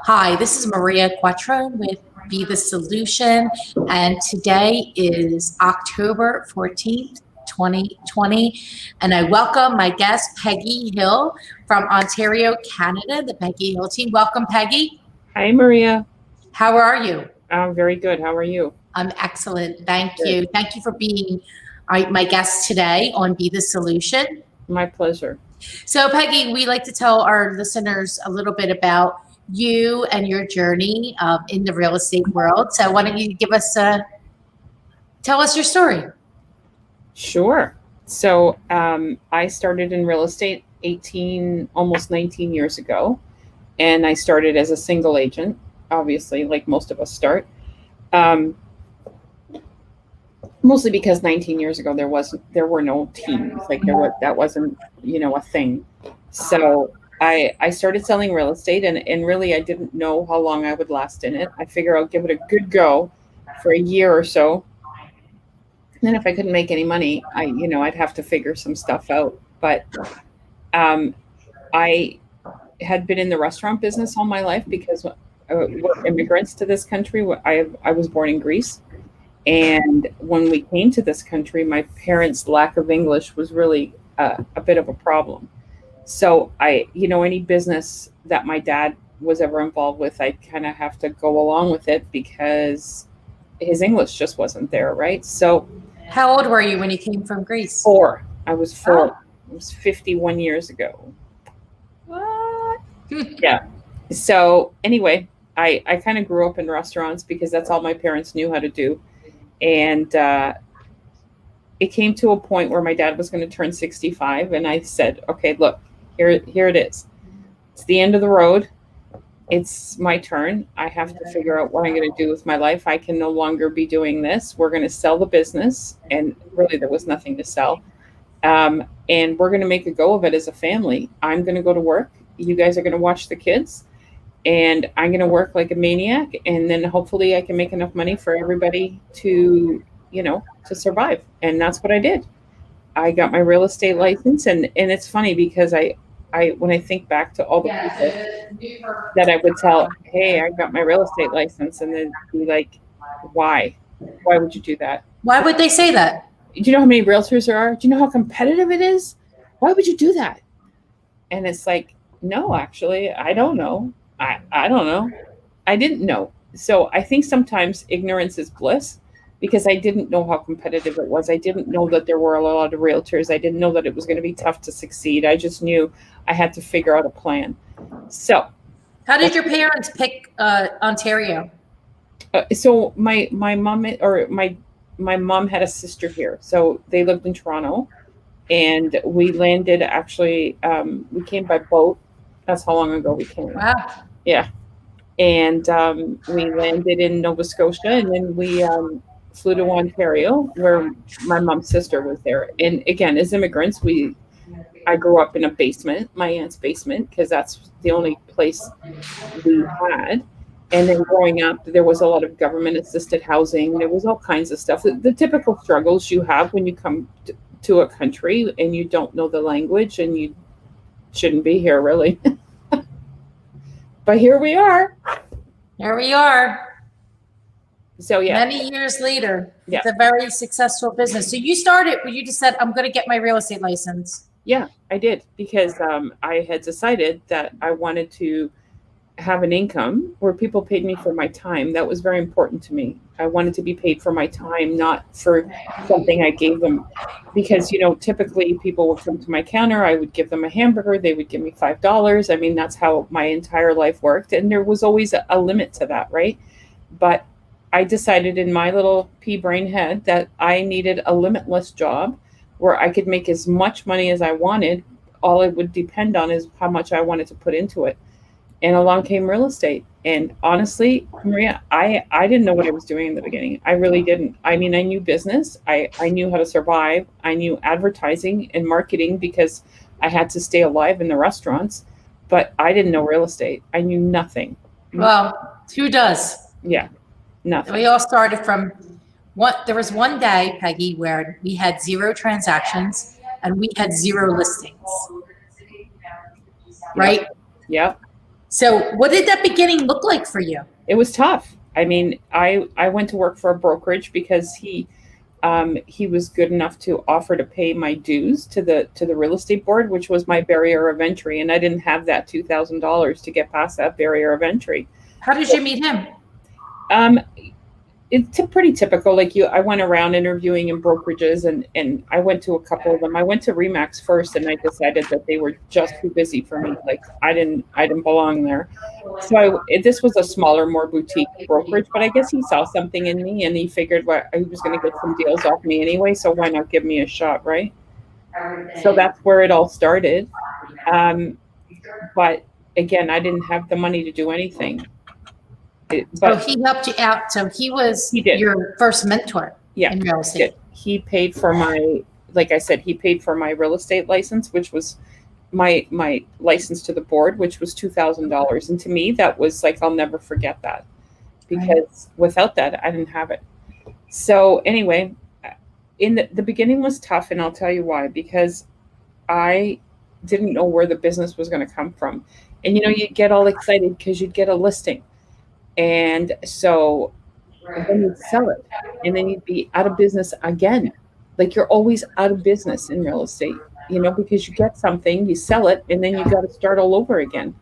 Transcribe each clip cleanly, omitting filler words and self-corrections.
Hi, this is Maria Quattrone with Be the Solution, and today is October 14th, 2020, and I welcome my guest, Peggy Hill from Ontario, Canada, the Peggy Hill team. Welcome, Peggy. Hi, Maria. How are you? I'm very good. How are you? I'm excellent. Thank you. Thank you for being my guest today on Be the Solution. My pleasure. So, Peggy, we like to tell our listeners a little bit about you and your journey in the real estate world. So why don't you tell us your story? Sure. So I started in real estate almost 19 years ago. And I started as a single agent, obviously, like most of us start. Mostly because 19 years ago, there were no teams. That wasn't, a thing. So I started selling real estate and really I didn't know how long I would last in it. I figure I'll give it a good go for a year or so. And then if I couldn't make any money, I'd have to figure some stuff out. But I had been in the restaurant business all my life because we're immigrants to this country. I was born in Greece. And when we came to this country, my parents' lack of English was really a bit of a problem. So any business that my dad was ever involved with, I kind of have to go along with it because his English just wasn't there, right? So how old were you when you came from Greece? 4. I was 4. It was 51 years ago. What? Yeah. So anyway, I kind of grew up in restaurants because that's all my parents knew how to do. And it came to a point where my dad was going to turn 65. And I said, okay, look, here it is. It's the end of the road. It's my turn. I have to figure out what I'm going to do with my life. I can no longer be doing this. We're going to sell the business. And really, there was nothing to sell. And we're going to make a go of it as a family. I'm going to go to work. You guys are going to watch the kids. And I'm going to work like a maniac. And then hopefully I can make enough money for everybody to survive. And that's what I did. I got my real estate license. And it's funny because when I think back to all the people that I would tell, hey, I got my real estate license, and then be like, why? Why would you do that? Why would they say that? Do you know how many realtors there are? Do you know how competitive it is? Why would you do that? And it's like, no, actually, I don't know. I don't know. I didn't know. So I think sometimes ignorance is bliss. Because I didn't know how competitive it was. I didn't know that there were a lot of realtors. I didn't know that it was going to be tough to succeed. I just knew I had to figure out a plan. So, how did your parents pick Ontario? So my mom my mom had a sister here. So they lived in Toronto, and we landed actually. We came by boat. That's how long ago we came. Wow. Yeah, and we landed in Nova Scotia, and then we. Flew to Ontario, where my mom's sister was there. And again, as immigrants, I grew up in a basement, my aunt's basement, because that's the only place we had. And then growing up, there was a lot of government assisted housing. There was all kinds of stuff. The typical struggles you have when you come to a country and you don't know the language and you shouldn't be here, really. But here we are. Here we are. So yeah, many years later, it's a very successful business. So you started when you just said, I'm going to get my real estate license. Yeah, I did because I had decided that I wanted to have an income where people paid me for my time. That was very important to me. I wanted to be paid for my time, not for something I gave them. Because, typically people would come to my counter. I would give them a hamburger. They would give me $5. I mean, that's how my entire life worked. And there was always a limit to that, right? But I decided in my little pea brain head that I needed a limitless job where I could make as much money as I wanted. All it would depend on is how much I wanted to put into it. And along came real estate. And honestly, Maria, I didn't know what I was doing in the beginning. I really didn't. I mean, I knew business. I knew how to survive. I knew advertising and marketing because I had to stay alive in the restaurants. But I didn't know real estate. I knew nothing. Well, who does? Yeah. Nothing. We all started from there was one day, Peggy, where we had 0 transactions and we had 0 listings. Right? Yep. So what did that beginning look like for you? It was tough. I mean, I went to work for a brokerage because he was good enough to offer to pay my dues to the real estate board, which was my barrier of entry, and I didn't have that $2,000 to get past that barrier of entry. How did you meet him? It's pretty typical. Like I went around interviewing in brokerages, and I went to a couple of them. I went to Remax first, and I decided that they were just too busy for me. Like I didn't belong there. So this was a smaller, more boutique brokerage, but I guess he saw something in me, and he figured he was going to get some deals off me anyway. So why not give me a shot, right? So that's where it all started. But again, I didn't have the money to do anything. So he helped you out. So he was your first mentor in real estate. He paid for like I said, he paid for my real estate license, which was my license to the board, which was $2,000. And to me, that was like, I'll never forget that, because without that, I didn't have it. So anyway, in the beginning was tough, and I'll tell you why, because I didn't know where the business was going to come from. And, you get all excited because you'd get a listing. And so then you'd sell it, and then you'd be out of business again. Like you're always out of business in real estate, because you get something, you sell it, and then you got to start all over again.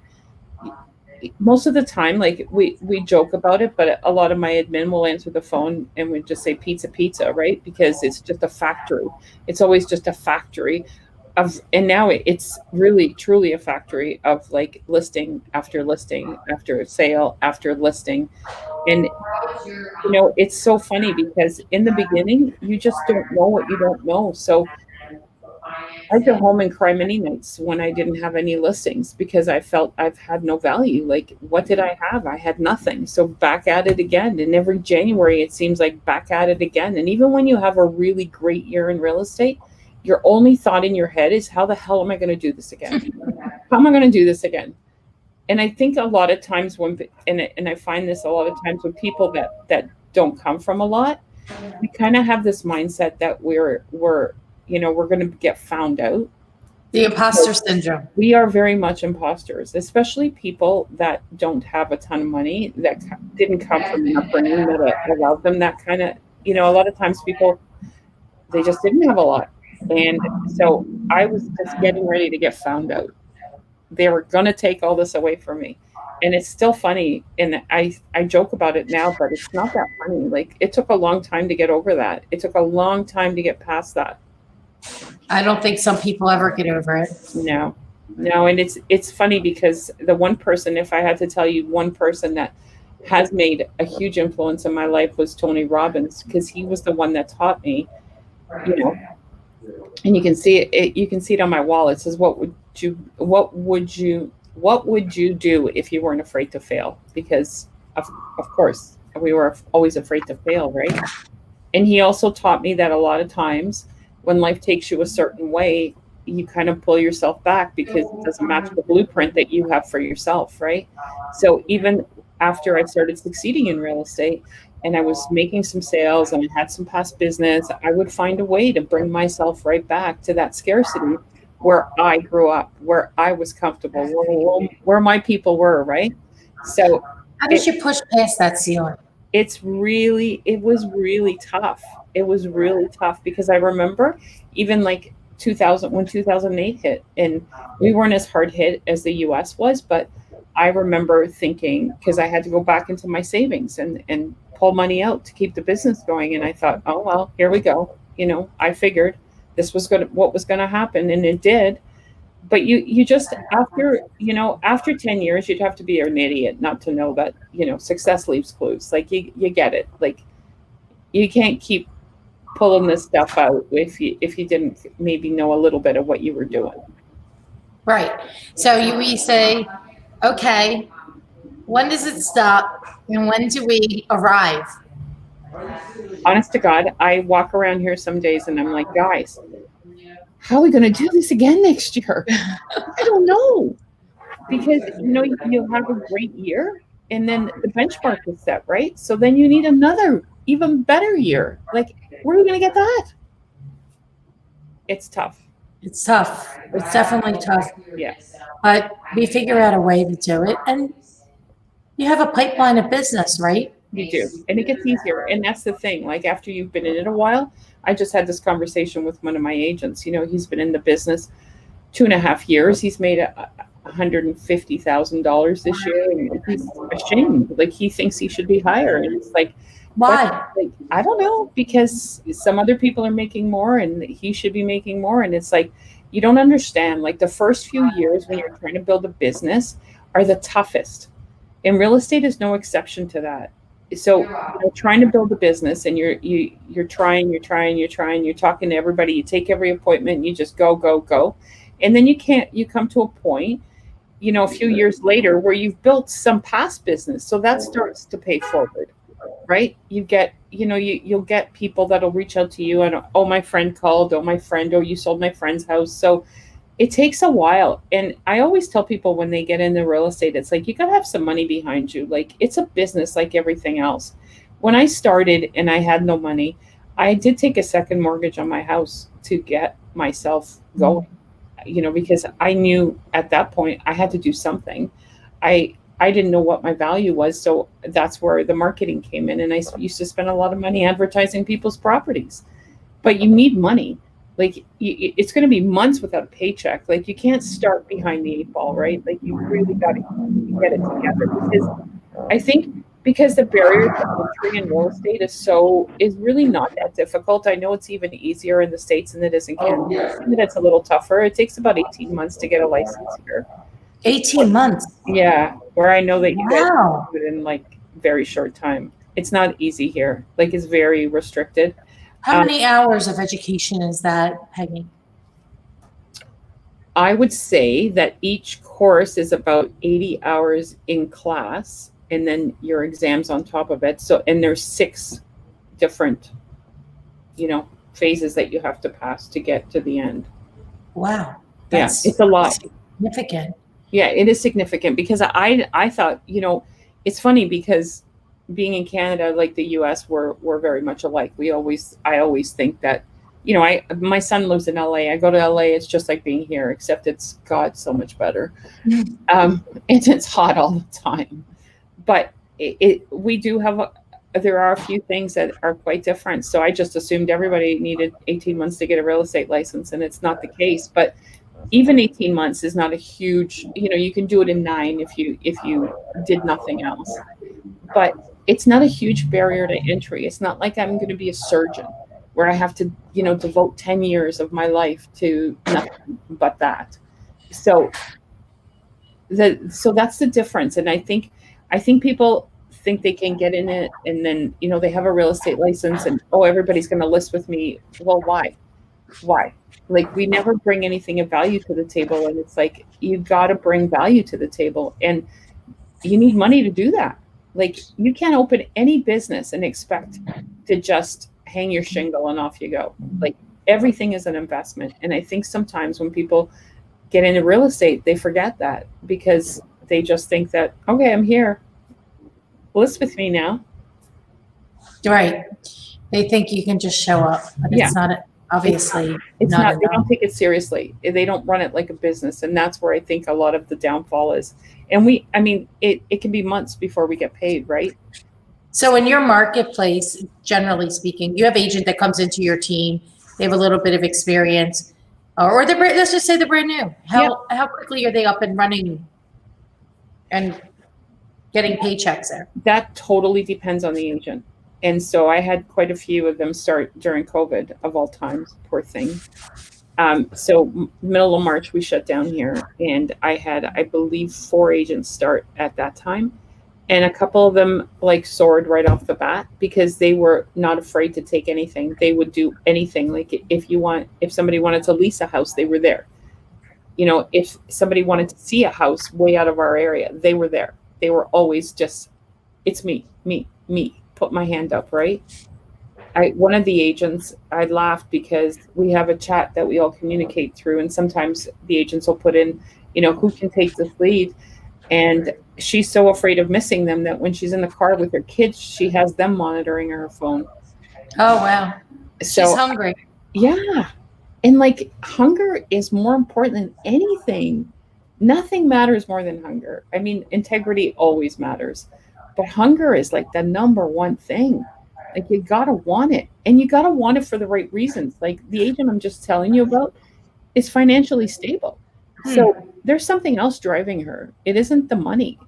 Most of the time, like we joke about it, but a lot of my admin will answer the phone and would just say pizza, right? Because it's just a factory. It's always just a factory and now it's really truly a factory of like listing after sale after listing. And it's so funny because in the beginning you just don't know what you don't know. So I go home and cry many nights when I didn't have any listings, because I felt I've had no value. Like, what did I have? I had nothing. So back at it again. And every January it seems like back at it again. And even when you have a really great year in real estate, your only thought in your head is, how the hell am I going to do this again? How am I going to do this again? And I think a lot of times and I find this a lot of times with people that don't come from a lot, we kind of have this mindset that we're going to get found out. The imposter syndrome. We are very much imposters, especially people that don't have a ton of money, that didn't come from an upbringing that allowed them that kind of, a lot of times people, they just didn't have a lot. And so I was just getting ready to get found out. They were going to take all this away from me. And it's still funny. And I joke about it now, but it's not that funny. Like, it took a long time to get over that. It took a long time to get past that. I don't think some people ever get over it. No. And it's funny because the one person, if I had to tell you one person that has made a huge influence in my life, was Tony Robbins, because he was the one that taught me, and you can see it. You can see it on my wall. It says, "What would you do if you weren't afraid to fail?" Because of course we were always afraid to fail, right? And he also taught me that a lot of times when life takes you a certain way, you kind of pull yourself back because it doesn't match the blueprint that you have for yourself, right? So even after I started succeeding in real estate, and I was making some sales and I had some past business, I would find a way to bring myself right back to that scarcity where I grew up, where I was comfortable, where my people were, right? So how did you push past that ceiling? It was really tough. It was really tough because I remember even like 2008 hit, and we weren't as hard hit as the US was, but I remember thinking, because I had to go back into my savings and pull money out to keep the business going. And I thought, oh, well, here we go. I figured this was what was going to happen, and it did. But you just, after 10 years, you'd have to be an idiot not to know that, success leaves clues. Like you get it. Like you can't keep pulling this stuff out if you didn't maybe know a little bit of what you were doing. Right. So we say, okay, when does it stop and when do we arrive? Honest to God, I walk around here some days and I'm like, guys, how are we going to do this again next year? I don't know. Because, you'll have a great year and then the benchmark is set, right? So then you need another even better year. Like, where are we going to get that? It's tough. It's tough. It's definitely tough. Yeah. But we figure out a way to do it. And you have a pipeline of business, right? You do. And it gets easier. And that's the thing. Like after you've been in it a while, I just had this conversation with one of my agents. You know, he's been in the business 2.5 years. He's made $150,000 this year, and he's ashamed. Like he thinks he should be higher. And it's like, Why? like, I don't know, because some other people are making more and he should be making more. And it's like, you don't understand. Like the first few years when you're trying to build a business are the toughest. And real estate is no exception to that. So you're trying to build a business and you're trying, you're talking to everybody, you take every appointment, you just go. And then you come to a point, you know, a few years later where you've built some past business. So that starts to pay forward, right? You get, you know, you'll get people that'll reach out to you and, oh, my friend called, oh, you sold my friend's house. So it takes a while. And I always tell people when they get into real estate, it's like, you got to have some money behind you. Like it's a business like everything else. When I started and I had no money, I did take a second mortgage on my house to get myself going, you know, because I knew at that point I had to do something. I didn't know what my value was. So that's where the marketing came in. And I used to spend a lot of money advertising people's properties, but you need money. Like it's going to be months without a paycheck. Like you can't start behind the 8 ball, right? Like you really got to get it together, because I think because the barrier to entry in real estate is really not that difficult. I know it's even easier in the States than it is in Canada. It's a little tougher. It takes about 18 months to get a license here. 18 months. Yeah, where I know that you guys Wow. do it in like very short time. It's not easy here. Like it's very restricted. How many hours of education is that, Peggy? I would say that each course is about 80 hours in class, and then your exams on top of it. So, and there's 6 different, you know, phases that you have to pass to get to the end. Wow. That's it's a lot. Significant. Yeah, it is significant, because I thought, you know, it's funny because being in Canada, like the US, we're very much alike. I always think that, you know, my son lives in LA. I go to LA, it's just like being here, except it's God so much better. And it's hot all the time. But we do have there are a few things that are quite different. So I just assumed everybody needed 18 months to get a real estate license, and it's not the case. But even 18 months is not a huge, you know, you can do it in 9 if you did nothing else. But it's not a huge barrier to entry. It's not like I'm going to be a surgeon where I have to, you know, devote 10 years of my life to nothing but that. So that's the difference. And I think people think they can get in it, and then, you know, they have a real estate license and, oh, everybody's going to list with me. Well, why? Like we never bring anything of value to the table. And it's like, you got to bring value to the table, and you need money to do that. Like you can't open any business and expect to just hang your shingle and off you go. Like everything is an investment. And I think sometimes when people get into real estate, they forget that, because they just think that, okay, I'm here, list with me now. Right. They think you can just show up, but it's not, obviously it's not they don't take it seriously. They don't run it like a business. And that's where I think a lot of the downfall is. And it can be months before we get paid, right? So in your marketplace, generally speaking, you have agent that comes into your team, they have a little bit of experience, or let's just say they're brand new. How quickly are they up and running and getting paychecks there? That totally depends on the agent. And so I had quite a few of them start during COVID, of all times, poor thing. So middle of March, we shut down here, and I had, I believe, 4 agents start at that time. And a couple of them like soared right off the bat, because they were not afraid to take anything. They would do anything. Like if somebody wanted to lease a house, they were there. You know, if somebody wanted to see a house way out of our area, they were there. They were always just, it's me, put my hand up, right? One of the agents, I laughed because we have a chat that we all communicate through. And sometimes the agents will put in, you know, who can take this lead. And she's so afraid of missing them that when she's in the car with her kids, she has them monitoring her phone. Oh, wow. So, she's hungry. Yeah. And like hunger is more important than anything. Nothing matters more than hunger. I mean, integrity always matters, but hunger is like the number one thing. Like you gotta want it, and you gotta want it for the right reasons. Like the agent I'm just telling you about is financially stable. So there's something else driving her. It isn't the money,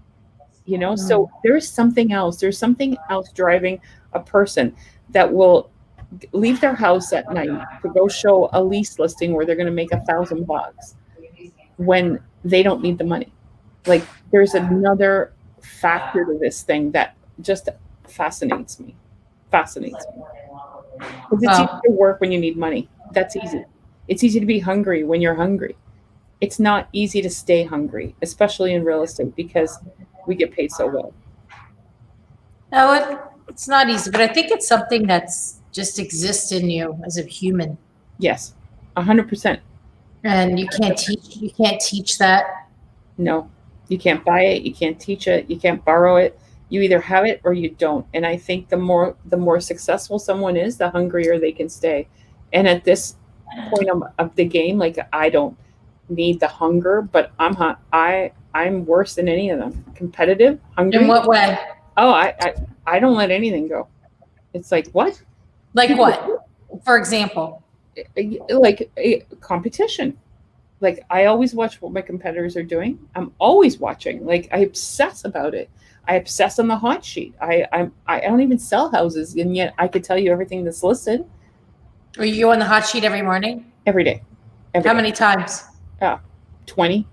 you know? So there's something else. There's something else driving a person that will leave their house at night to go show a lease listing where they're going to make $1,000 when they don't need the money. Like there's another factor to this thing that just fascinates me. Fascinates me. Because it's easy to work when you need money. That's easy. It's easy to be hungry when you're hungry. It's not easy to stay hungry, especially in real estate, because we get paid so well. No, it's not easy, but I think it's something that's just exists in you as a human. Yes, 100%. And you can't teach that. No, you can't buy it. You can't teach it. You can't borrow it. You either have it or you don't. And I think the more successful someone is, the hungrier they can stay. And at this point of the game, like I don't need the hunger, but I'm worse than any of them. Competitive, hungry. In what way? Oh, I don't let anything go. It's like what? Like what? For example, like a competition. Like I always watch what my competitors are doing. I'm always watching. Like I obsess about it. I obsess on the hot sheet. I don't even sell houses, and yet I could tell you everything that's listed. Are you on the hot sheet every morning? Every day. How many times? 20.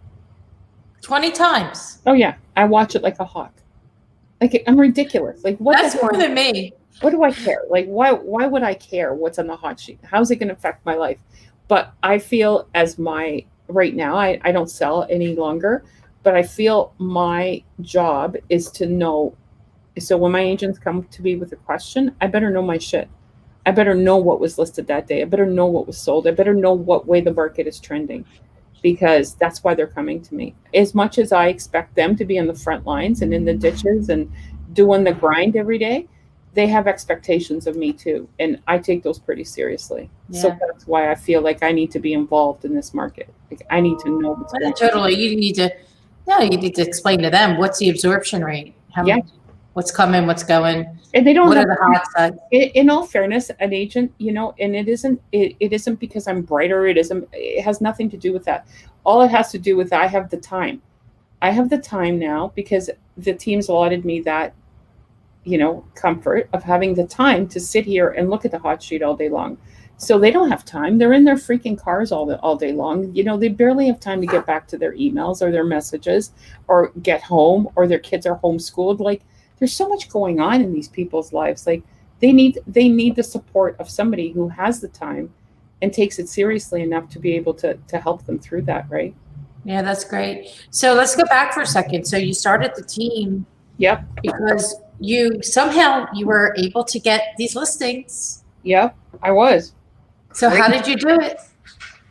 20 times. Oh yeah, I watch it like a hawk. Like I'm ridiculous. Like what? That's more than me. What do I care? Like why would I care what's on the hot sheet? How's it going to affect my life? But I feel as right now, I don't sell any longer, but I feel my job is to know. So when my agents come to me with a question, I better know my shit. I better know what was listed that day. I better know what was sold. I better know what way the market is trending, because that's why they're coming to me. As much as I expect them to be on the front lines and in the ditches and doing the grind every day, they have expectations of me too. And I take those pretty seriously. Yeah. So that's why I feel like I need to be involved in this market. Like I need to know what's going on. Totally. You need to explain to them what's the absorption rate, what's coming, what's going. And they don't what are the hot sides. In all fairness, an agent, and it isn't because I'm brighter. It has nothing to do with that. All it has to do with I have the time. I have the time now because the team's allotted me that comfort of having the time to sit here and look at the hot sheet all day long. So they don't have time. They're in their freaking cars all day long. They barely have time to get back to their emails or their messages or get home, or their kids are homeschooled. Like there's so much going on in these people's lives. Like they need the support of somebody who has the time and takes it seriously enough to be able to help them through that. Right. Yeah, that's great. So let's go back for a second. So you started the team. Yep. Because you were able to get these listings. Yep, I was. So how did you do it?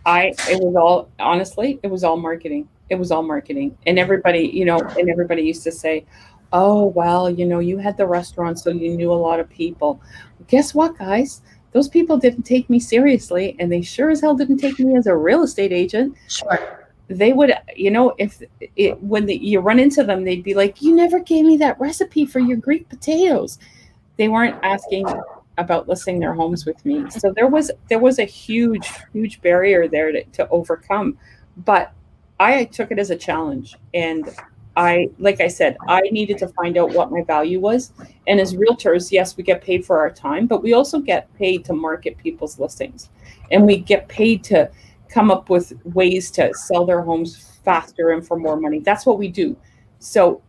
It was all marketing. It was all marketing. And everybody used to say, oh, well, you had the restaurant, so you knew a lot of people. Guess what, guys? Those people didn't take me seriously, and they sure as hell didn't take me as a real estate agent. Sure. They would, when you run into them, they'd be like, you never gave me that recipe for your Greek potatoes. They weren't asking about listing their homes with me. So there was a huge, huge barrier there to overcome. But I took it as a challenge. And like I said, I needed to find out what my value was. And as realtors, yes, we get paid for our time, but we also get paid to market people's listings. And we get paid to come up with ways to sell their homes faster and for more money. That's what we do. So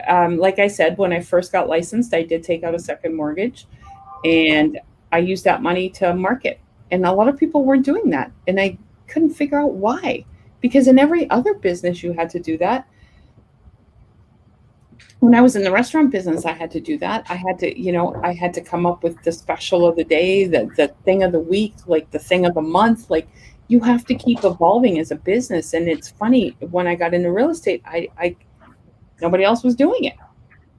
like I said, when I first got licensed, I did take out a second mortgage, and I used that money to market. And a lot of people weren't doing that. And I couldn't figure out why, because in every other business you had to do that. When I was in the restaurant business, I had to do that. I had to come up with the special of the day, the thing of the week, like the thing of the month. Like you have to keep evolving as a business. And it's funny, when I got into real estate, I nobody else was doing it.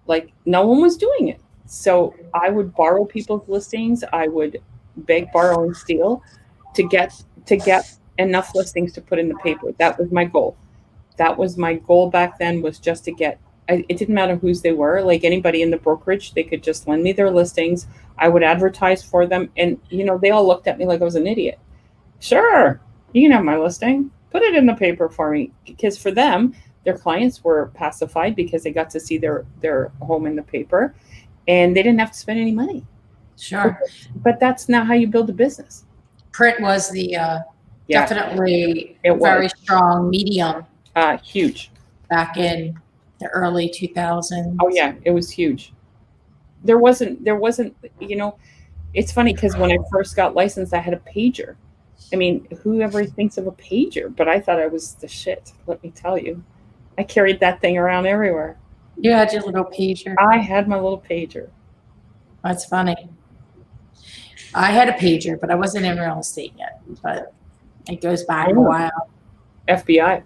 Like no one was doing it. So I would borrow people's listings. I would beg, borrow, and steal. to get enough listings to put in the paper. That was my goal. That was my goal back then, was just to get, it didn't matter whose they were, like anybody in the brokerage, they could just lend me their listings. I would advertise for them. And, they all looked at me like I was an idiot. Sure, you can have my listing. Put it in the paper for me. Because for them, their clients were pacified because they got to see their home in the paper and they didn't have to spend any money. Sure. But that's not how you build a business. Print was the definitely very strong medium. Huge. Back in the early 2000s. Oh yeah, it was huge. There wasn't, it's funny because when I first got licensed, I had a pager. I mean, whoever thinks of a pager, but I thought I was the shit, let me tell you. I carried that thing around everywhere. You had your little pager. I had my little pager. That's funny. I had a pager, but I wasn't in real estate yet. But it goes back a while. FBI.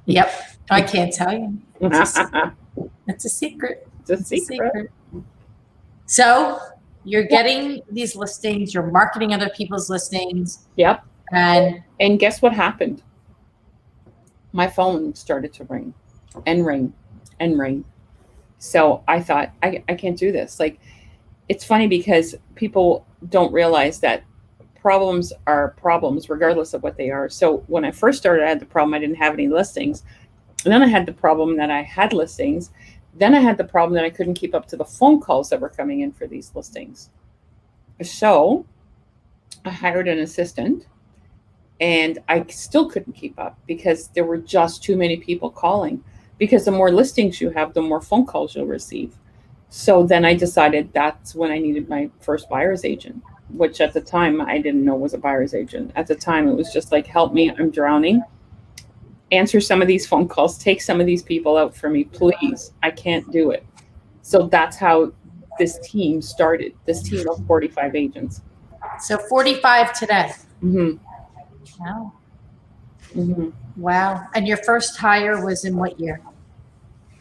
Yep. I can't tell you. It's a secret. It's a secret. So you're getting these listings. You're marketing other people's listings. Yep. And guess what happened? My phone started to ring and ring and ring. So I thought, I can't do this. Like, it's funny because people don't realize that problems are problems regardless of what they are. So when I first started, I had the problem I didn't have any listings. And then I had the problem that I had listings. Then I had the problem that I couldn't keep up to the phone calls that were coming in for these listings. So I hired an assistant. And I still couldn't keep up because there were just too many people calling. Because the more listings you have, the more phone calls you'll receive. So then I decided that's when I needed my first buyer's agent, which at the time I didn't know was a buyer's agent. At the time, it was just like, help me, I'm drowning. Answer some of these phone calls, take some of these people out for me, please. I can't do it. So that's how this team started, this team of 45 agents. So 45 today. Mm-hmm. Wow. Mm-hmm. Wow. And your first hire was in what year?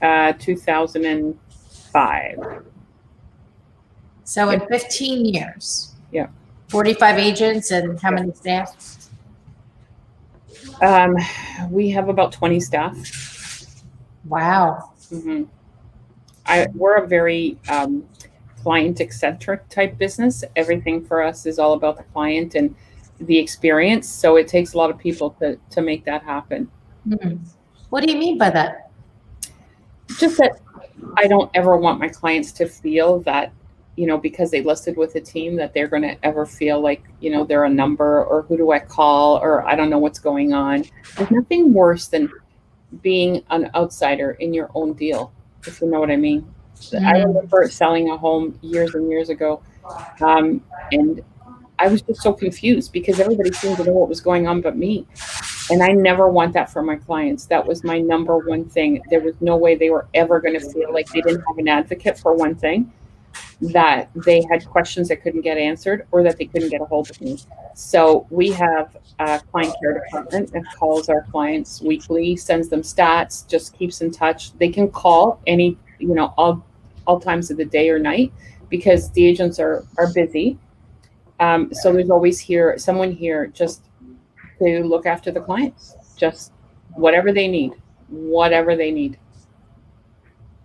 2005. So in 15 years. Yeah. 45 agents and how many staff? We have about 20 staff. Wow. Mm-hmm. We're a very client-eccentric type business. Everything for us is all about the client and the experience. So it takes a lot of people to make that happen. Mm-hmm. What do you mean by that? Just that I don't ever want my clients to feel that, because they listed with a team, that they're going to ever feel like, they're a number, or who do I call, or I don't know what's going on. There's nothing worse than being an outsider in your own deal, if you know what I mean. Mm-hmm. I remember selling a home years and years ago. And I was just so confused because everybody seemed to know what was going on but me. And I never want that for my clients. That was my number one thing. There was no way they were ever going to feel like they didn't have an advocate for one thing, that they had questions that couldn't get answered, or that they couldn't get a hold of me. So we have a client care department that calls our clients weekly, sends them stats, just keeps in touch. They can call any, all times of the day or night because the agents are busy. So there's always someone here just to look after the clients, just whatever they need.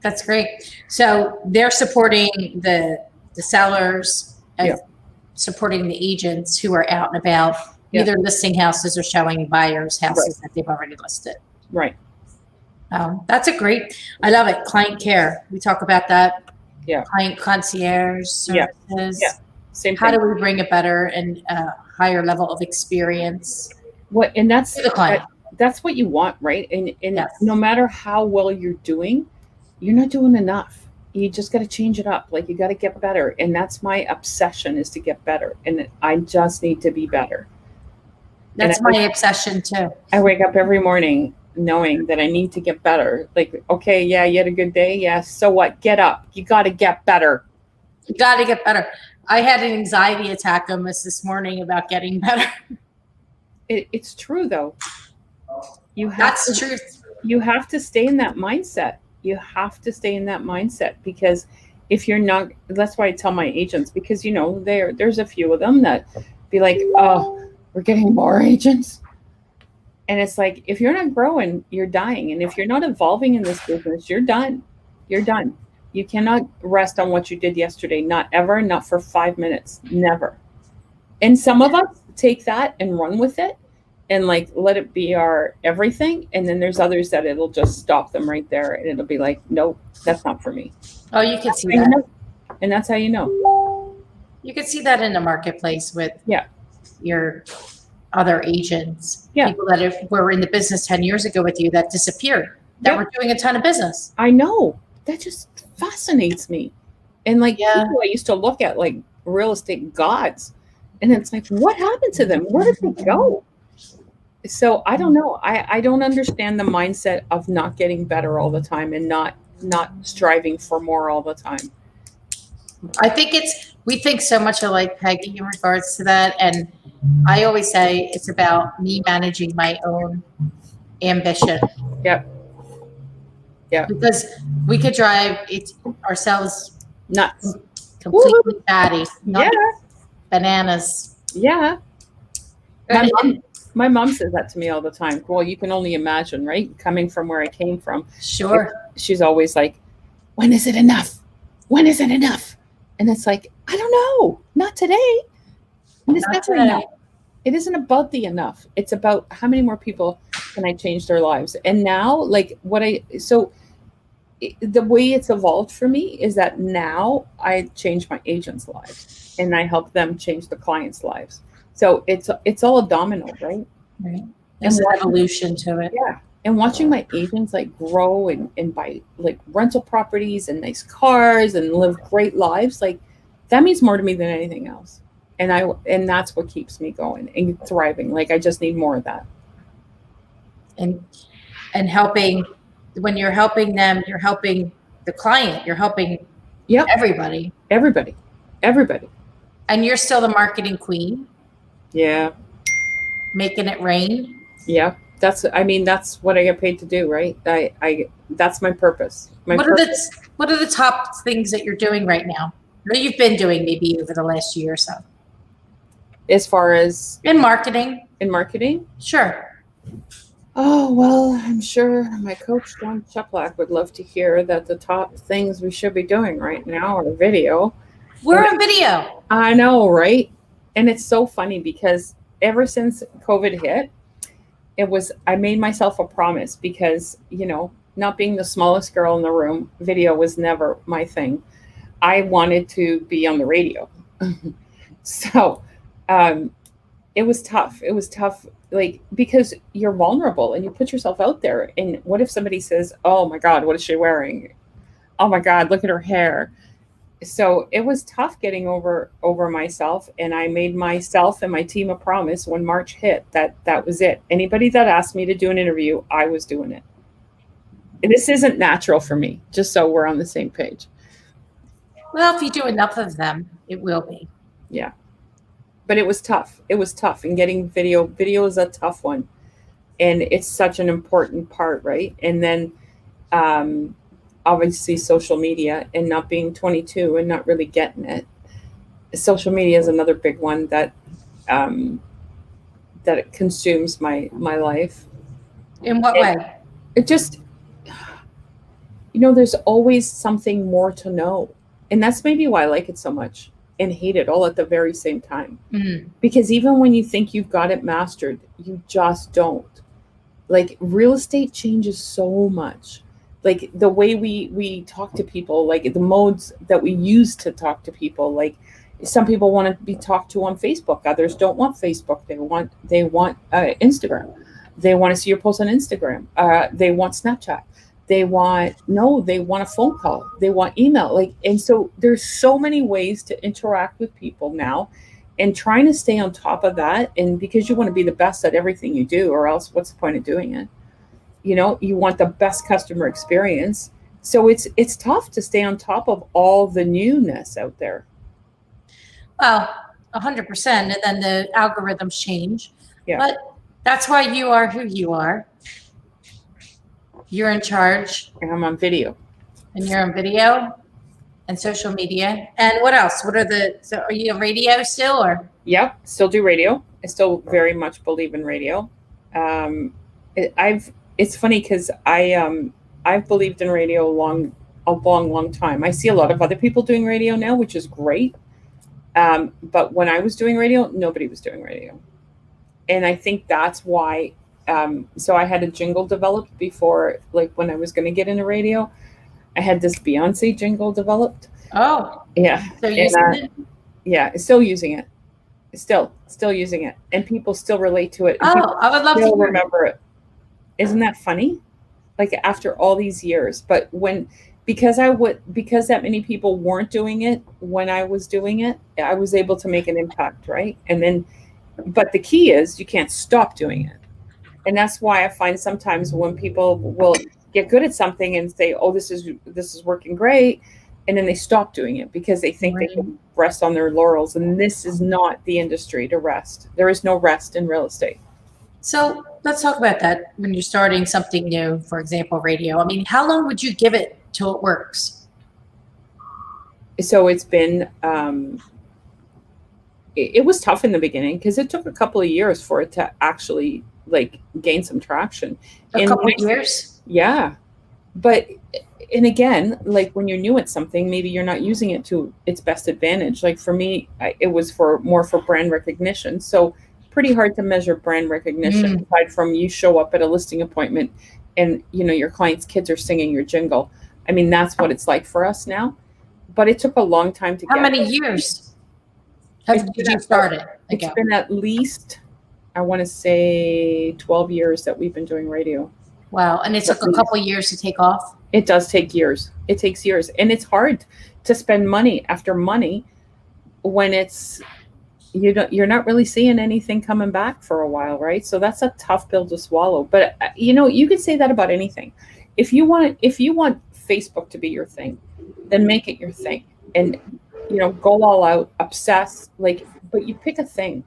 That's great. So they're supporting the sellers and supporting the agents who are out and about, either listing houses or showing buyers houses that they've already listed. Right. That's a great, I love it. Client care. We talk about that. Yeah. Client concierge services. Yeah. Same How thing. do we bring a better and higher level of experience? And that's the client. That's what you want, right? And no matter how well you're doing, you're not doing enough. You just got to change it up. Like, you got to get better. And that's my obsession, is to get better. And I just need to be better. That's my obsession too. I wake up every morning knowing that I need to get better. Like, okay, yeah, you had a good day. Yeah. So what? Get up. You got to get better. You got to get better. I had an anxiety attack almost this morning about getting better. It's true though. That's true. You have to stay in that mindset. Because if you're not, that's why I tell my agents, because there's a few of them that be like, oh, we're getting more agents. And it's like, if you're not growing, you're dying. And if you're not evolving in this business, you're done. You're done. You cannot rest on what you did yesterday. Not ever, not for 5 minutes, never. And some of us take that and run with it and like let it be our everything. And then there's others that it'll just stop them right there. And it'll be like, nope, that's not for me. Oh, you can see that. And that's how you know. You can see that in the marketplace with your other agents. Yeah. People that were in the business 10 years ago with you that disappeared, that were doing a ton of business. I know. That just fascinates me. And like people I used to look at like real estate gods. And it's like, what happened to them? Where did they go? So I don't know. I don't understand the mindset of not getting better all the time and not striving for more all the time. I think we think so much alike, Peggy, in regards to that. And I always say it's about me managing my own ambition. Yep. Yeah. Because we could drive ourselves nuts, completely batty, bananas. Yeah. My mom says that to me all the time. Well, you can only imagine, right? Coming from where I came from. Sure. She's always like, when is it enough? When is it enough? And it's like, I don't know. Not today. And it's never enough. It isn't about the enough. It's about how many more people can I change their lives. And now, like the way it's evolved for me is that now I change my agents' lives and I help them change the clients' lives. So it's all a domino, right? Right. There's an evolution to it. Yeah. And watching my agents like grow and buy like rental properties and nice cars and live great lives, like that means more to me than anything else. And that's what keeps me going and thriving. Like I just need more of that. And helping, when you're helping them, you're helping the client, you're helping everybody. Everybody. And you're still the marketing queen. Yeah. Making it rain. Yeah. That's what I get paid to do, right? That's my purpose. What are the top things that you're doing right now? That you've been doing maybe over the last year or so? As far as in marketing? Sure. Oh, well, I'm sure my coach, John Cheplack, would love to hear that the top things we should be doing right now are video. We're on video. I know, right? And it's so funny because ever since COVID hit, I made myself a promise because, not being the smallest girl in the room, video was never my thing. I wanted to be on the radio. So it was tough. It was tough, like, because you're vulnerable and you put yourself out there. And what if somebody says, oh my God, what is she wearing? Oh my God, look at her hair. So it was tough getting over myself. And I made myself and my team a promise when March hit that was it. Anybody that asked me to do an interview, I was doing it. And this isn't natural for me, just so we're on the same page. Well, if you do enough of them, it will be. Yeah. But it was tough. And getting video is a tough one. And it's such an important part, right? And then obviously social media and not being 22 and not really getting it. Social media is another big one that it consumes my life. In what way? It just, there's always something more to know. And that's maybe why I like it so much and hate it all at the very same time. Mm-hmm. Because even when you think you've got it mastered, you just don't. Like real estate changes so much. Like the way we talk to people, like the modes that we use to talk to people, like some people want to be talked to on Facebook. Others don't want Facebook. They want Instagram. They want to see your post on Instagram. They want Snapchat. They want a phone call. They want email. And so there's so many ways to interact with people now, and trying to stay on top of that. And because you want to be the best at everything you do, or else what's the point of doing it? You want the best customer experience. So it's tough to stay on top of all the newness out there. Well, 100%. And then the algorithms change. Yeah. But that's why you are who you are. You're in charge. And I'm on video. And you're on video and social media. And what else? So are you on radio still, or? Yep. Still do radio. I still very much believe in radio. It's funny because I've believed in radio a long time. I see a lot of other people doing radio now, which is great. But when I was doing radio, nobody was doing radio. And I think that's why. So I had a jingle developed before, like when I was going to get into radio, I had this Beyonce jingle developed. Oh, yeah. So using it? Yeah, still using it. Still using it. And people still relate to it. And I would love to remember it. Isn't that funny? Like after all these years, but because that many people weren't doing it when I was doing it, I was able to make an impact, right? And then, but the key is you can't stop doing it. And that's why I find sometimes when people will get good at something and say, oh, this is working great, and then they stop doing it because they think they can rest on their laurels. And this is not the industry to rest. There is no rest in real estate. So let's talk about that. When you're starting something new, for example, radio, I mean, how long would you give it till it works? So it's been, it was tough in the beginning because it took a couple of years for it to actually like gain some traction. A couple of years? Yeah. But, and again, like when you're new at something, maybe you're not using it to its best advantage. Like for me, it was more for brand recognition. So pretty hard to measure brand recognition aside from you show up at a listing appointment and your client's kids are singing your jingle. I mean, that's what it's like for us now. But it took a long time to get. How many years did you start it? It's been at least, I want to say 12 years that we've been doing radio. Wow. And it took a couple of years to take off? It does take years. It takes years. And it's hard to spend money after money when you're not really seeing anything coming back for a while, right? So that's a tough pill to swallow. But you could say that about anything. If you want Facebook to be your thing, then make it your thing. And go all out, obsess, but you pick a thing.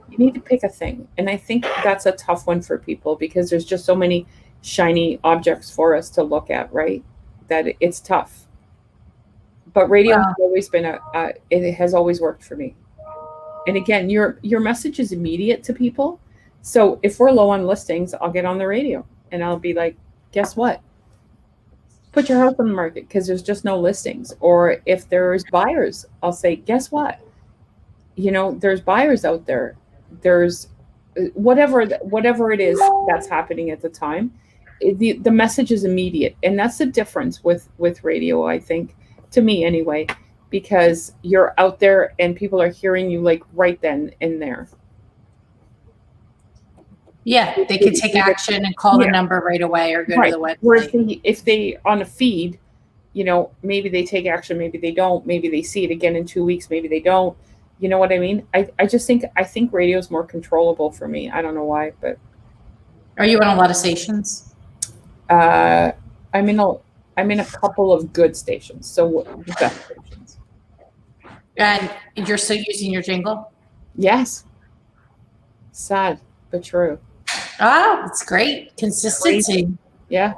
You need to pick a thing. And I think that's a tough one for people because there's just so many shiny objects for us to look at, right? That it's tough. But radio has always been it has always worked for me. And again, your message is immediate to people. So if we're low on listings, I'll get on the radio and I'll be like, guess what? Put your house on the market because there's just no listings. Or if there's buyers, I'll say, guess what? There's buyers out there. There's whatever it is that's happening at the time. The message is immediate. And that's the difference with radio, I think, to me anyway, because you're out there and people are hearing you like right then and there. Yeah, they can take action and call the number right away or go to the website. Whereas if they on a feed, maybe they take action, maybe they don't, maybe they see it again in 2 weeks, maybe they don't. You know what I mean? I think radio is more controllable for me. I don't know why, but. Are you on a lot of stations? I'm in a couple of good stations. So the best stations. And you're still using your jingle? Yes. Sad, but true. Oh, it's great. Consistency. Crazy. Yeah.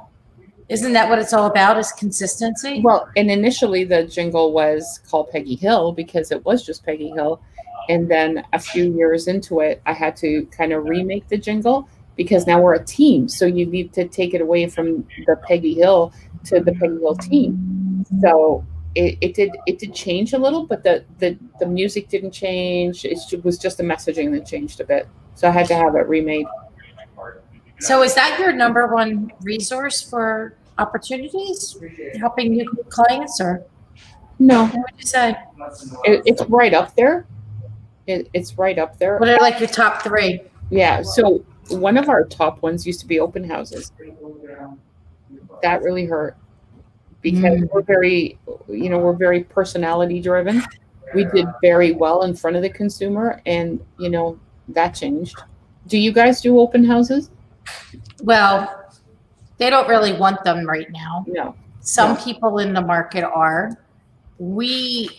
Isn't that what it's all about, is consistency? Well, and initially the jingle was called Peggy Hill because it was just Peggy Hill. And then a few years into it, I had to kind of remake the jingle because now we're a team. So you need to take it away from the Peggy Hill to the Peggy Hill team. So it did change a little, but the music didn't change. It was just the messaging that changed a bit. So I had to have it remade. So is that your number one resource for opportunities, helping new clients, or? No. What would you say? It's right up there. It's right up there. What are like your top three? Yeah. So one of our top ones used to be open houses. That really hurt because we're very personality driven. We did very well in front of the consumer, and that changed. Do you guys do open houses? Well, they don't really want them right now. No. Some people in the market are. We're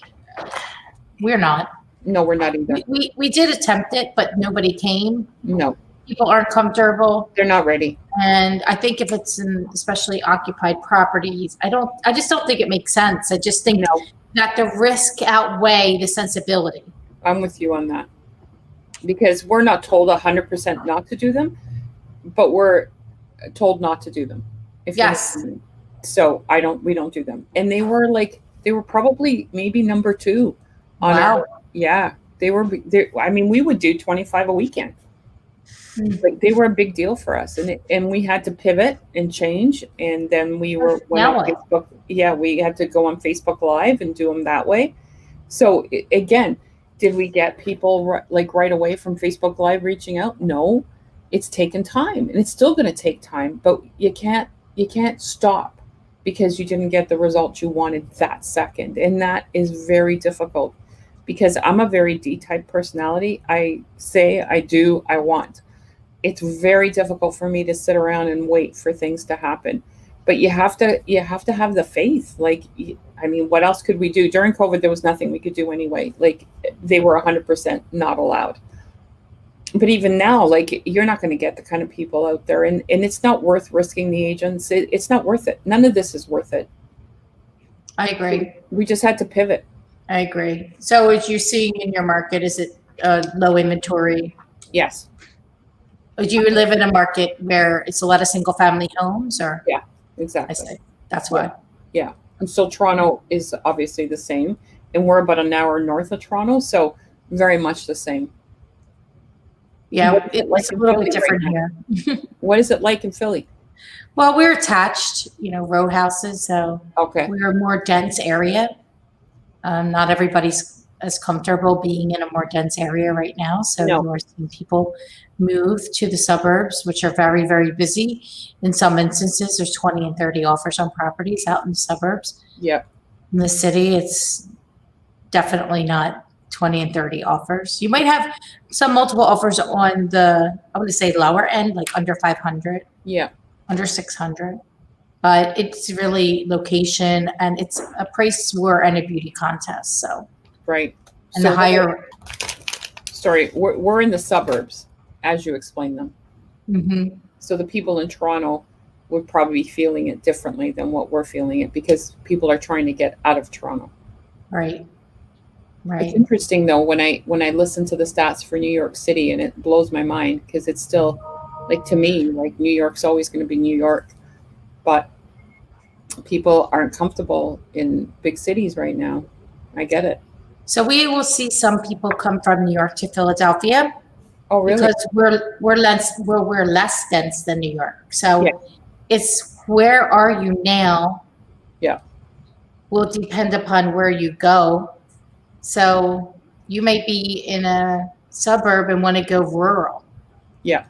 not. No, we're not either. We did attempt it, but nobody came. No. People aren't comfortable. They're not ready. And I think if it's in especially occupied properties, I just don't think it makes sense. I just think that the risk outweigh the sensibility. I'm with you on that. because we're not told 100% not to do them, but we're told not to do them. Yes. So we don't do them. And they were probably maybe number 2 on Wow. I mean, we would do 25 a weekend. Like they were a big deal for us, and we had to pivot and change. And then we went on Facebook. Yeah, we had to go on Facebook Live and do them that way. So again, did we get people like right away from Facebook Live reaching out? No, it's taken time, and it's still going to take time. But you can't stop because you didn't get the results you wanted that second, and that is very difficult. Because I'm a very D-type personality. I say, I do, I want. It's very difficult for me to sit around and wait for things to happen. But you have to have the faith. Like, I mean, what else could we do? During COVID, there was nothing we could do anyway. Like, they were 100% not allowed. But even now, like, you're not going to get the kind of people out there. And it's not worth risking the agents. It's not worth it. None of this is worth it. I agree. We just had to pivot. I agree. So as you're seeing in your market, is it low inventory? Yes. Do you live in a market where it's a lot of single family homes, or? Yeah, exactly. I see. That's why. Yeah. And so Toronto is obviously the same, and we're about an hour north of Toronto. So very much the same. Yeah. It's a little bit different here. What is it like in Philly? Well, we're attached, row houses. So Okay. we're a more dense area. Not everybody's as comfortable being in a more dense area right now. So you're seeing people move to the suburbs, which are very, very busy. In some instances, there's 20 and 30 offers on properties out in the suburbs. Yeah. In the city, it's definitely not 20 and 30 offers. You might have some multiple offers on the, I want to say lower end, like under 500. Yeah. Under 600. But it's really location, and it's a price war and a beauty contest. So right. And so the higher. Sorry, we're in the suburbs, as you explained them. Mm-hmm. So the people in Toronto would probably be feeling it differently than what we're feeling it, because people are trying to get out of Toronto. Right. It's interesting though when I listen to the stats for New York City, and it blows my mind, because it's still, like, to me, like, New York's always going to be New York. But people aren't comfortable in big cities right now. I get it. So we will see some people come from New York to Philadelphia. Oh, really? Because we're less dense than New York. So Yeah. It's where are you now? Yeah. Will depend upon where you go. So you may be in a suburb and want to go rural. Yeah.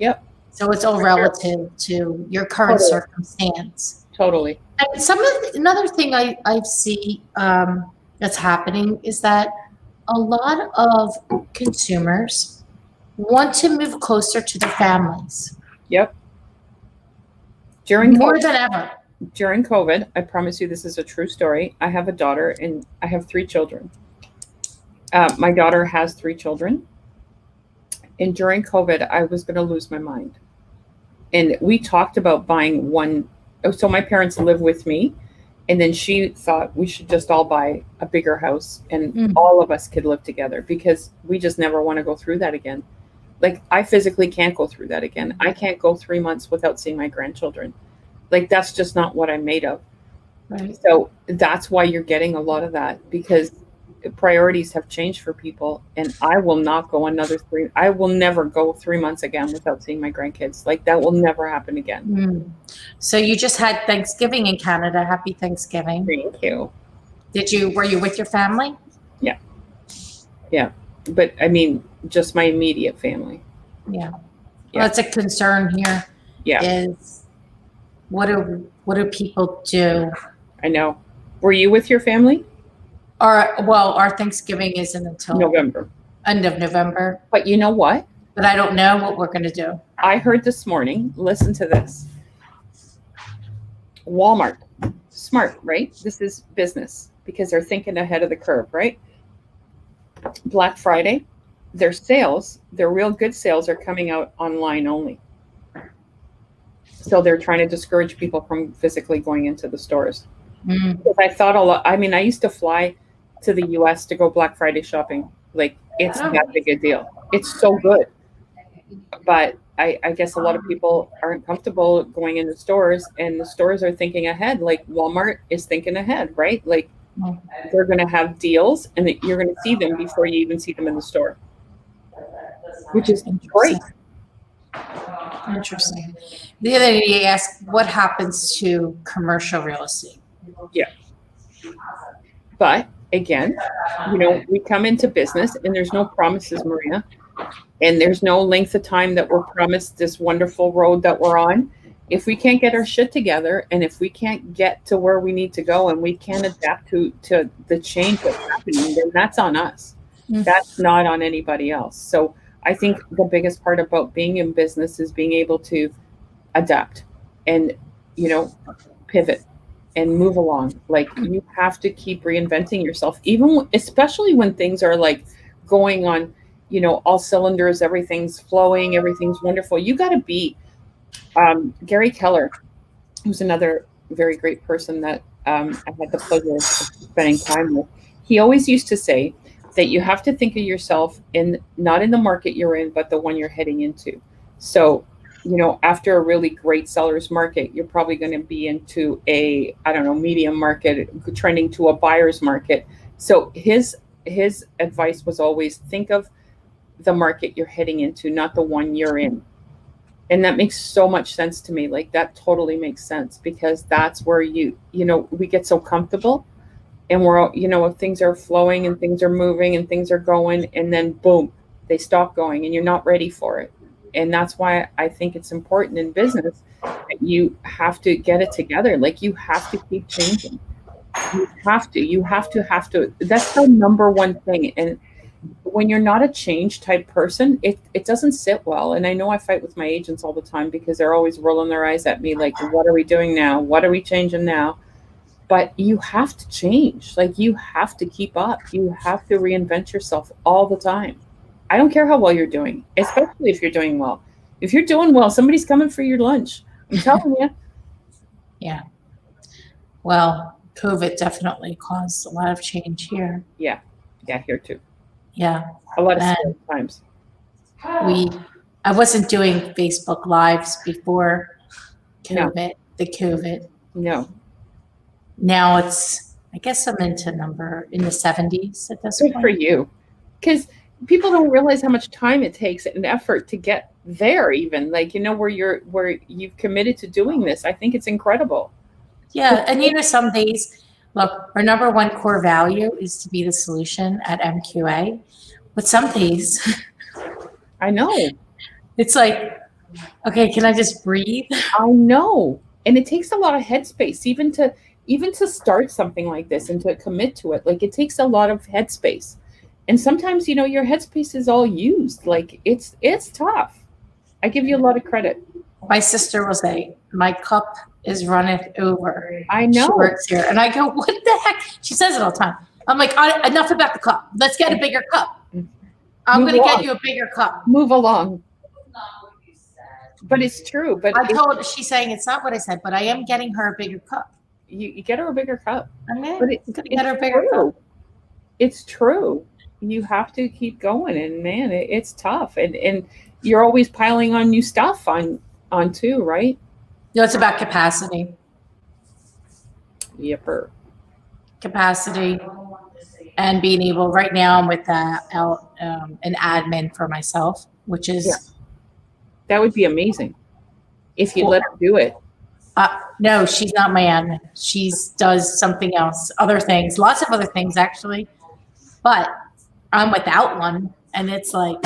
Yep. So it's all relative to your current circumstance. Totally. And another thing I see that's happening is that a lot of consumers want to move closer to their families. Yep. More than ever. During COVID, I promise you this is a true story. I have a daughter and I have 3 children. My daughter has 3 children. And during COVID, I was going to lose my mind. And we talked about buying one. So my parents live with me. And then she thought we should just all buy a bigger house and all of us could live together, because we just never want to go through that again. Like, I physically can't go through that again. I can't go 3 months without seeing my grandchildren. Like, that's just not what I'm made of. Right. So that's why you're getting a lot of that, because priorities have changed for people. And I will not go I will never go 3 months again without seeing my grandkids. Like, that will never happen again. So you just had Thanksgiving in Canada. Happy Thanksgiving. Thank you. Were you with your family? Yeah. Yeah. But I mean, just my immediate family. Yeah. Well, that's a concern here. Yeah. Is what do people do? I know. Were you with your family? Our Thanksgiving isn't until November. End of November. But you know what? But I don't know what we're going to do. I heard this morning, listen to this. Walmart, smart, right? This is business, because they're thinking ahead of the curve, right? Black Friday, their real good sales are coming out online only. So they're trying to discourage people from physically going into the stores. Because I thought I used to fly to the US to go Black Friday shopping. Like, it's that big a deal. It's so good. But I guess a lot of people aren't comfortable going into stores, and the stores are thinking ahead. Like Walmart is thinking ahead, right? Like they're going to have deals, and that you're going to see them before you even see them in the store, which is great. Interesting. The other day you asked what happens to commercial real estate. Yeah. But again, we come into business and there's no promises, Maria. And there's no length of time that we're promised this wonderful road that we're on. If we can't get our shit together, and if we can't get to where we need to go, and we can't adapt to the change that's happening, then that's on us. That's not on anybody else. So I think the biggest part about being in business is being able to adapt and, pivot and move along. Like you have to keep reinventing yourself, especially when things are like going on, all cylinders, everything's flowing, everything's wonderful. You got to be Gary Keller, who's another very great person that I had the pleasure of spending time with. He always used to say that you have to think of yourself not in the market you're in, but the one you're heading into. So, after a really great seller's market, you're probably going to be into a, medium market, trending to a buyer's market. So his advice was always think of the market you're heading into, not the one you're in. And that makes so much sense to me. Like that totally makes sense, because that's where we get so comfortable, and we're, if things are flowing and things are moving and things are going, and then boom, they stop going and you're not ready for it. And that's why I think it's important in business that you have to get it together. Like you have to keep changing. You have to. That's the number one thing. And when you're not a change type person, it doesn't sit well. And I know I fight with my agents all the time because they're always rolling their eyes at me like, what are we doing now? What are we changing now? But you have to change. Like you have to keep up. You have to reinvent yourself all the time. I don't care how well you're doing, especially if you're doing well. If you're doing well, somebody's coming for your lunch. I'm telling you. Yeah. Well, COVID definitely caused a lot of change here. Yeah. Yeah, here too. Yeah. A lot of times. I wasn't doing Facebook Lives before COVID, the COVID. No. Now I guess I'm in the 70s at this point. Good for you. Because people don't realize how much time it takes and effort to get there, even like, where you've committed to doing this. I think it's incredible. Yeah. And some days, look, our number one core value is to be the solution at MQA. But some days, I know. It's like, okay, can I just breathe? I know. And it takes a lot of headspace, even to start something like this and to commit to it. Like it takes a lot of headspace. And sometimes, your headspace is all used. Like it's tough. I give you a lot of credit. My sister will say, my cup is running over. I know. She works here. And I go, what the heck? She says it all the time. I'm like, enough about the cup. Let's get a bigger cup. I'm going to get you a bigger cup. Move along. But it's true. But I told her, she's saying it's not what I said, but I am getting her a bigger cup. You get her a bigger cup. I'm going to get her a bigger cup. It's true. You have to keep going. And man, it's tough. And you're always piling on new stuff on too, right? It's about capacity. Yepper. Capacity. And being able, right now I'm with an admin for myself, which is. Yeah. That would be amazing if you let her do it. No, she's not my admin. She does something else, other things, lots of other things actually. But I'm without one, and it's like.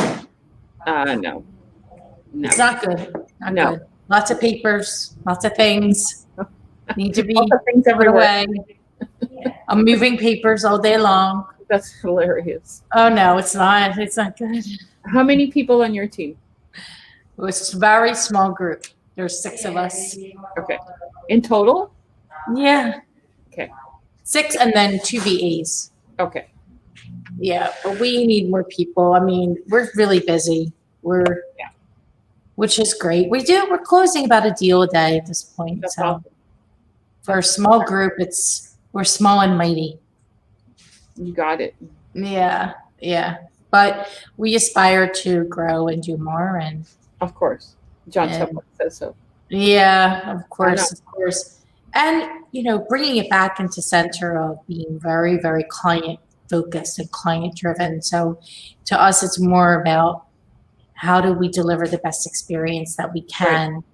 No. It's not good. Not good. Lots of papers, lots of things need to be put away. I'm moving papers all day long. That's hilarious. Oh no, it's not. It's not good. How many people on your team? It's a very small group. There's 6 of us. Okay. In total? Yeah. Okay. 6 and then 2 VAs. Okay. Yeah, but we need more people. I mean, we're really busy. Which is great. We're closing about a deal a day at this point. That's so awesome. For a small group, we're small and mighty. You got it. Yeah. But we aspire to grow and do more. And Of course. John And- Temple says so. yeah, of course. And, bringing it back into center of being very, very client focused and client driven. So to us, it's more about how do we deliver the best experience that we can. Right.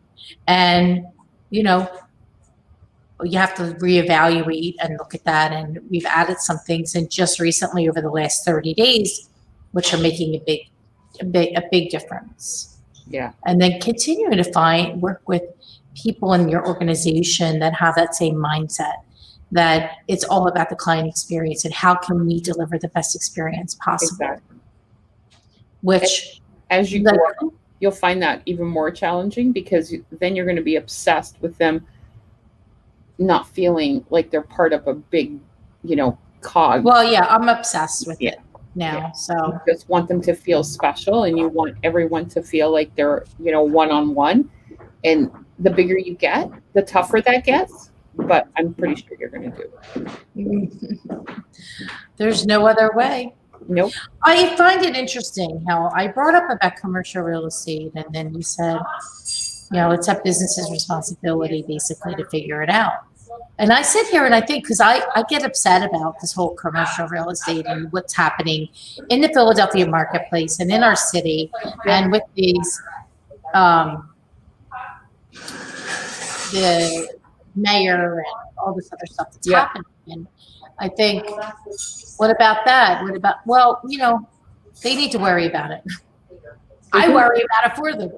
And, you have to reevaluate and look at that. And we've added some things and just recently over the last 30 days, which are making a big difference. Yeah. And then continuing to work with people in your organization that have that same mindset, that it's all about the client experience and how can we deliver the best experience possible. Exactly. Which, as you grow, you'll find that even more challenging because then you're going to be obsessed with them not feeling like they're part of a big, cog. Well, yeah, I'm obsessed with it now. Yeah. So you just want them to feel special, and you want everyone to feel like they're, one-on-one. And the bigger you get, the tougher that gets. But I'm pretty sure you're going to do it. There's no other way. Nope. I find it interesting how I brought up about commercial real estate, and then you said, it's a business's responsibility basically to figure it out. And I sit here and I think, because I get upset about this whole commercial real estate and what's happening in the Philadelphia marketplace and in our city, and with these, the mayor and all this other stuff that's happening. And I think, what about that? They need to worry about it. I worry about it for them.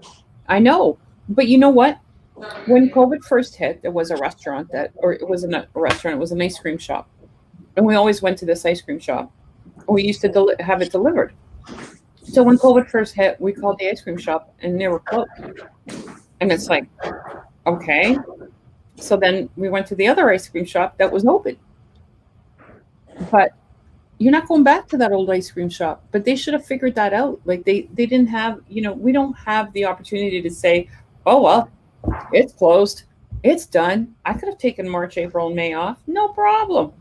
I know. But you know what? When COVID first hit, there was a restaurant it wasn't a restaurant, it was an ice cream shop. And we always went to this ice cream shop. We used to have it delivered. So when COVID first hit, we called the ice cream shop and they were closed. And it's like, okay. So then we went to the other ice cream shop that was open. But you're not going back to that old ice cream shop. But they should have figured that out. Like they didn't have, we don't have the opportunity to say, oh, well, it's closed. It's done. I could have taken March, April, and May off. No problem.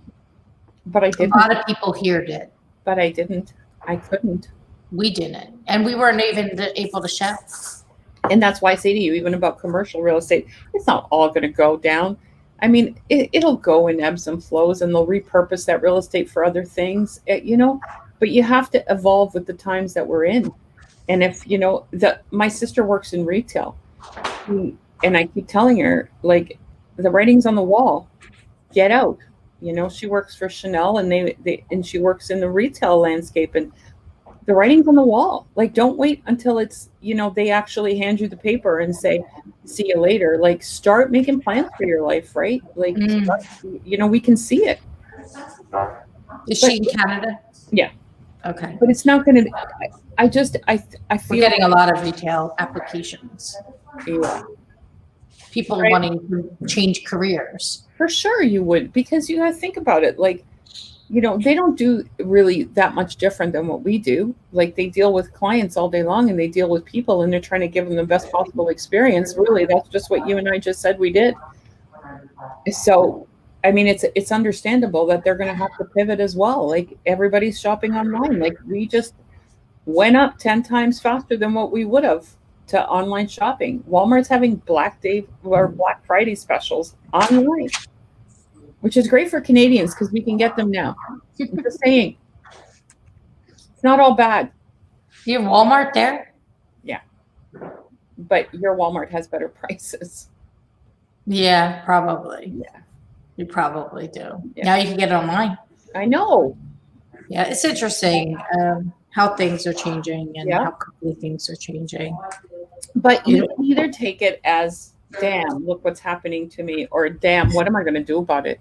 But I didn't. A lot of people here did. But I didn't. I couldn't. We didn't. And we weren't even able to shout. And that's why I say to you, even about commercial real estate, it's not all going to go down. I mean, it'll go in ebbs and flows, and they'll repurpose that real estate for other things, but you have to evolve with the times that we're in. And if, my sister works in retail, and I keep telling her, like, the writing's on the wall, get out. She works for Chanel, and she works in the retail landscape, and the writing's on the wall. Like, don't wait until it's, they actually hand you the paper and say, see you later. Like, start making plans for your life, right? Like, we can see it. Is she in Canada? Yeah. Okay. But it's not going to, I feel we're getting a lot of retail applications. Yeah. People wanting to change careers. For sure you would, because you got to think about it. Like, they don't do really that much different than what we do. Like, they deal with clients all day long, and they deal with people, and they're trying to give them the best possible experience. Really, that's just what you and I just said we did. So, I mean, it's understandable that they're going to have to pivot as well. Like, everybody's shopping online. Like, we just went up 10 times faster than what we would have to online shopping. Walmart's having Black Friday specials online, which is great for Canadians because we can get them now. I'm just saying, it's not all bad. You have Walmart there? Yeah. But your Walmart has better prices. Yeah, probably. Yeah. You probably do. Yeah. Now you can get it online. I know. Yeah, it's interesting how things are changing and Yeah. how quickly things are changing. But you can either take it as, damn, look what's happening to me, or damn, what am I going to do about it?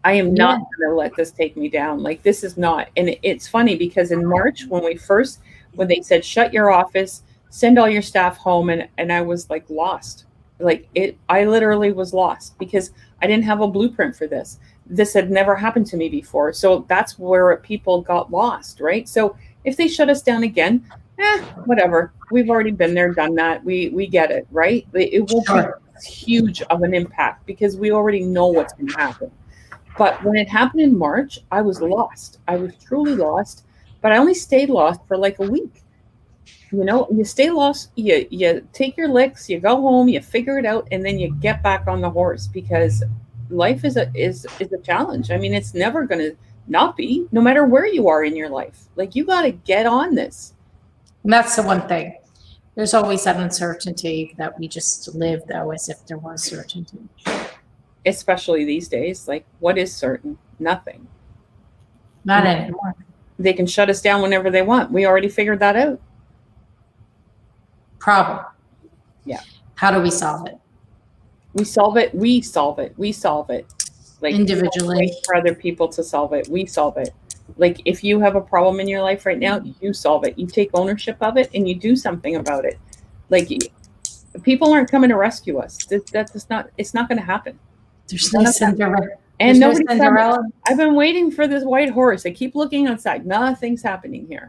I am not going to let this take me down. Like, this is not. And it's funny because in March, when they said, shut your office, send all your staff home. And I was like lost. I literally was lost because I didn't have a blueprint for this. This had never happened to me before. So that's where people got lost, right? So if they shut us down again, whatever. We've already been there, done that. We get it, right? It will be huge of an impact because we already know what's going to happen. But when it happened in March, I was lost. I was truly lost. but I only stayed lost for like a week. You stay lost, you take your licks, you go home, you figure it out, and then you get back on the horse, because life is a challenge. I mean, it's never going to not be, no matter where you are in your life. Like, you got to get on this. And that's the one thing. There's always that uncertainty that we just live, though, as if there was certainty. Especially these days. Like, what is certain? Nothing. Not anymore. They can shut us down whenever they want. We already figured that out. Problem. Yeah. How do we solve it? We solve it. We solve it. We solve it. Like, individually. Wait for other people to solve it. We solve it. Like, if you have a problem in your life right now, you solve it. You take ownership of it and you do something about it. Like, people aren't coming to rescue us. That's not. It's not going to happen. There's no Cinderella. And nobody's Cinderella. I've been waiting for this white horse. I keep looking outside. Nothing's happening here.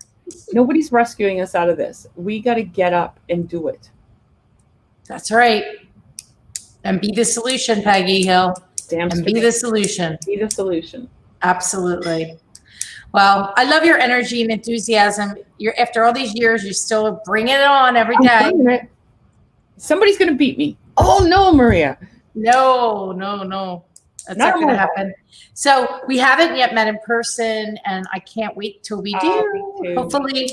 Nobody's rescuing us out of this. We got to get up and do it. That's right. And be the solution, Peggy Hill. Damn straight. Be the solution. Be the solution. Absolutely. Well, I love your energy and enthusiasm. You're, after all these years, you're still bringing it on every day. Somebody's going to beat me. Oh, no, Maria. No. That's not going to happen. So we haven't yet met in person, and I can't wait till we do. Hopefully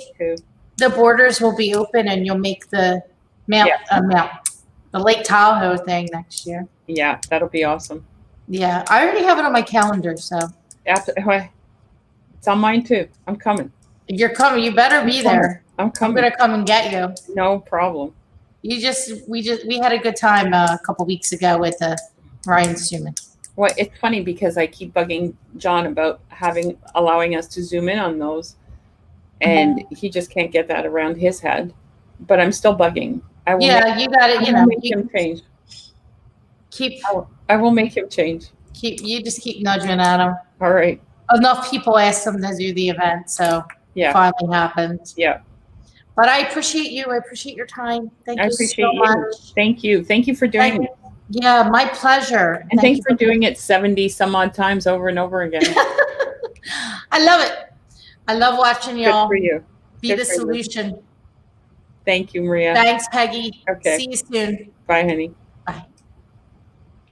the borders will be open and you'll make the the Lake Tahoe thing next year. Yeah, that'll be awesome. Yeah, I already have it on my calendar, so. It's on mine too. I'm coming. You're coming. You better be there. I'm coming. I'm gonna come and get you. No problem. We had a good time a couple weeks ago with Ryan Suman. Well, it's funny because I keep bugging John about allowing us to zoom in on those, and he just can't get that around his head. But I'm still bugging. You got it. Make him change. I will make him change. You just keep nudging at him. All right. Enough people asked him to do the event, so it finally happened. Yeah. But I appreciate you. I appreciate your time. Thank you so much. Thank you. Thank you for doing it. Yeah, my pleasure. And thanks for doing it 70 some odd times over and over again. I love it. I love watching y'all. Good for you. Be the solution. Thank you, Maria. Thanks, Peggy. Okay. See you soon. Bye, honey. Bye.